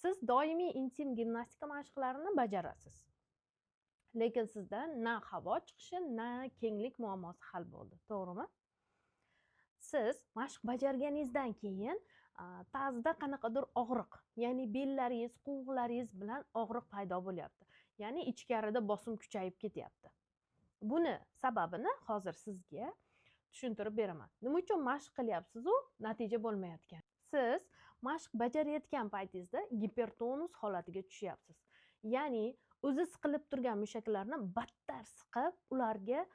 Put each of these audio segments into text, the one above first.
Siz doimiy intim gimnastika mashqlarini bajarasiz. Lekin sizda na havo chiqishi, na kenglik muammosi hal bo'ldi. To'g'rimi? Siz mashq bajarganingizdan keyin ta'zida qanaqadir og'riq, ya'ni bellaringiz, quvg'inlaringiz bilan og'riq paydo bo'lyapti. Ya'ni ichkarida bosim kuchayib ketyapti. Buni sababini hozir sizga tushuntirib beraman. Nima uchun mashq qilyapsiz-u, natija bo'lmayotgan? Siz mashq bajarayotgan paytingizda gipertonus holatiga tushyapsiz. Ya'ni o'zi siqilib turgan mushaklarni battar siqib, ularga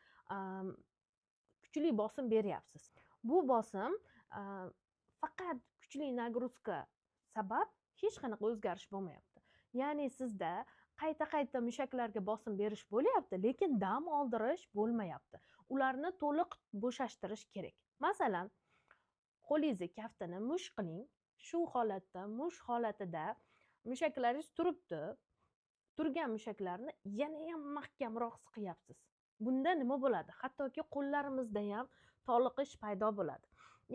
kuchli bosim beryapsiz. Bu bosim faqat kuchli nagruzka sabab hech qanaqa o'zgarish bo'lmayapti. Ya'ni sizda qayta mushaklarga bosim berish bo'lyapti, lekin dam oldirish bo'lmayapti. Ularni to'liq bo'shashtirish kerak. Masalan, qo'lingizni kaftini mush qiling. Shu holatda, mush holatida mushaklaringiz turibdi. Turgan mushaklarni yana ham mahkamroq siqyapsiz. Bunda nima bo'ladi? Hattoki qo'llarimizda ham toliqish paydo bo'ladi.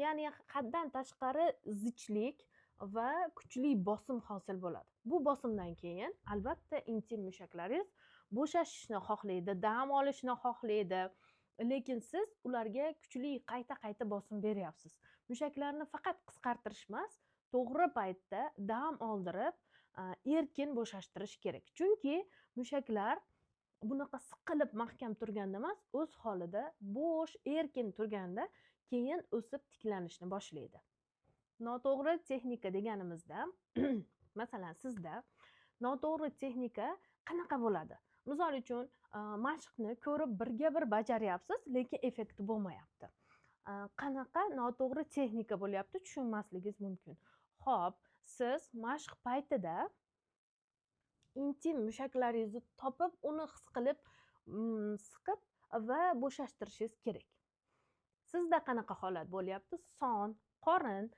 Ya'ni haddan tashqari zichlik va kuchli bosim hosil bo'ladi. Bu bosimdan keyin albatta intim mushaklaringiz bo'shashishni xohlaydi, dam olishni xohlaydi. Lekin siz ularga kuchli qayta bosim beryapsiz. Mushaklarni faqat qisqartirish emas, to'g'ri paytda dam oldirib, erkin bo'shashtirish kerak. Chunki mushaklar bunaqa siqilib mahkam turganda emas, o'z holida bo'sh, erkin turganda keyin o'sib tiklanishni boshlaydi. Noto'g'ri texnika deganimizda, masalan, sizda noto'g'ri texnika qanaqa bo'ladi? Misol uchun, mashqni ko'rib birga bir bajaryapsiz, lekin effekti bo'lmayapti. Qanaqa noto'g'ri texnika bo'lyapti, tushunmasligingiz mumkin. Xo'p, siz mashq paytida intim mushaklaringizni topib, uni his qilib, siqib va bo'shashtirishingiz kerak. Sizda qanaqa holat bo'lyapti? Son, qorin,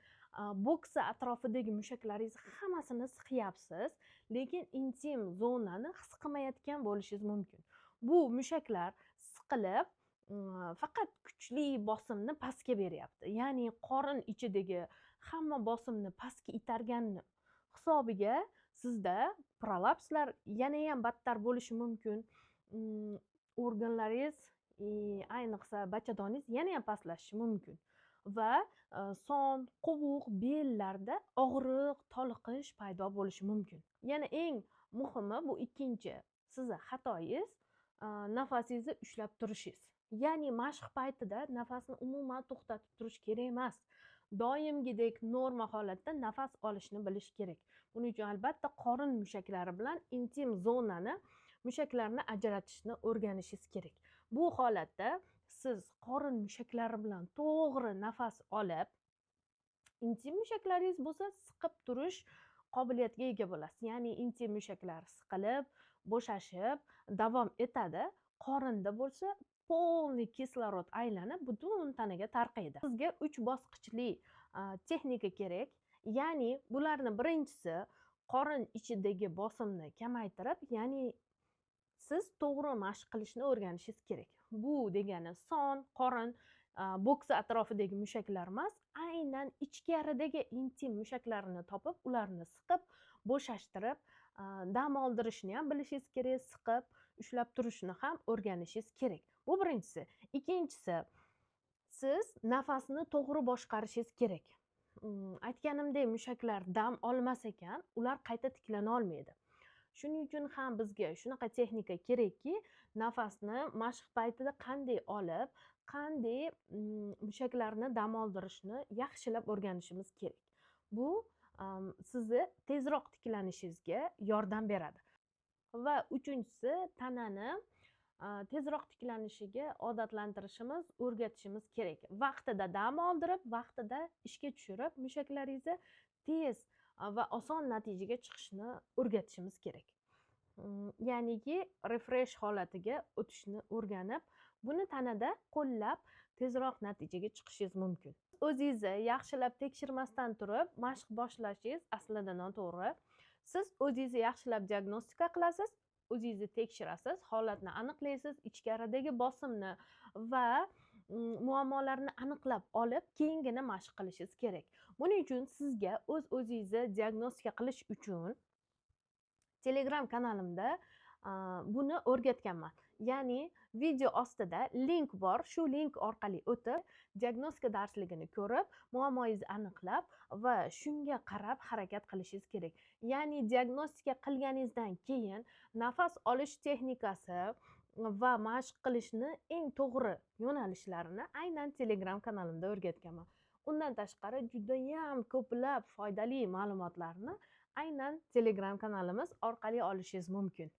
bo'ksa atrofidagi mushaklaringiz hammasini siqyapsiz, lekin intim zonani his qilmayotgan bo'lishingiz mumkin. Bu mushaklar siqilib, faqat kuchli bosimni pastga beryapti. Ya'ni qorin ichidagi hamma bosimni pastga itarganni hisobiga sizda prolapslar yana ham battar bo'lishi mumkin. Organlaringiz, ayniqsa bachadoningiz yana ham pastlashishi mumkin. Va son, qovuq, bellarda og'riq, toliqish paydo bo'lishi mumkin. Yana eng muhimi, bu ikkinchi sizni xatoyingiz nafasingizni ushlab turishingiz. Ya'ni mashq paytida nafasni umuman to'xtatib turish kerak emas. Doimgidek norma holatda nafas olishni bilish kerak. Buning uchun albatta qorin mushaklari bilan intim zonani, mushaklarni ajratishni o'rganishingiz kerak. Bu holatda siz qorin mushaklari bilan to'g'ri nafas olib, intim mushaklaringiz bo'lsa siqib turish qobiliyatiga ega bo'lasiz. Ya'ni intim mushaklar siqilib, bo'shashib davom etadi. Qorinda bo'lsa polniy kislorod aylanib butun tanaga tarqaydi. Sizga 3 bosqichli texnika kerak. Ya'ni bularning birinchisi qorin ichidagi bosimni kamaytirib, ya'ni siz to'g'ri mashq qilishni o'rganishingiz kerak. Bu degani son, qorin, bo'ksa atrofidagi mushaklar emas, aynan ichkaridagi intim mushaklarni topib, ularni siqib, bo'shashtirib, dam oldirishni ham bilishingiz kerak, siqib, ushlab turishni ham o'rganishingiz kerak. Bu birinchisi. Ikkinchisi, siz nafasni to'g'ri boshqarishingiz kerak. Aytganimdek, mushaklar dam olmas ekan, ular qayta tiklana olmaydi. Shuning uchun ham bizga shunaqa texnika kerakki, nafasni mashq paytida qanday olib, qanday mushaklarni dam oldirishni yaxshilab o'rganishimiz kerak. Bu sizni tezroq tiklanishingizga yordam beradi. Va uchinchisi, tanani tezroq tiklanishiga odatlantirishimiz, o'rgatishimiz kerak. Vaqtida dam oldirib, vaqtida ishga tushirib, mushaklaringizni tez va oson natijaga chiqishni o'rgatishimiz kerak. Ya'niki refresh holatiga o'tishni o'rganib, buni tanada qo'llab tezroq natijaga chiqishingiz mumkin. O'zingizni yaxshilab tekshirmasdan turib mashq boshlashingiz aslida noto'g'ri. Siz o'zingizni yaxshilab diagnostika qilasiz, o'zingizni tekshirasiz, holatni aniqlaysiz, ichkaridagi bosimni va muammolarni aniqlab olib, keyingina mashq qilishingiz kerak. Buning uchun sizga o'z-o'zingizni diagnostika qilish uchun Telegram kanalimda buni o'rgatganman. Ya'ni video ostida link bor. Shu link orqali o'tib, diagnostika darsligini ko'rib, muammoyingizni aniqlab va shunga qarab harakat qilishingiz kerak. Ya'ni diagnostika qilganingizdan keyin nafas olish texnikasi va mashq qilishni eng to'g'ri yo'nalishlarini aynan Telegram kanalimda o'rgatganman. Undan tashqari judayam ko'plab foydali ma'lumotlarni aynan Telegram kanalimiz orqali olishingiz mumkin.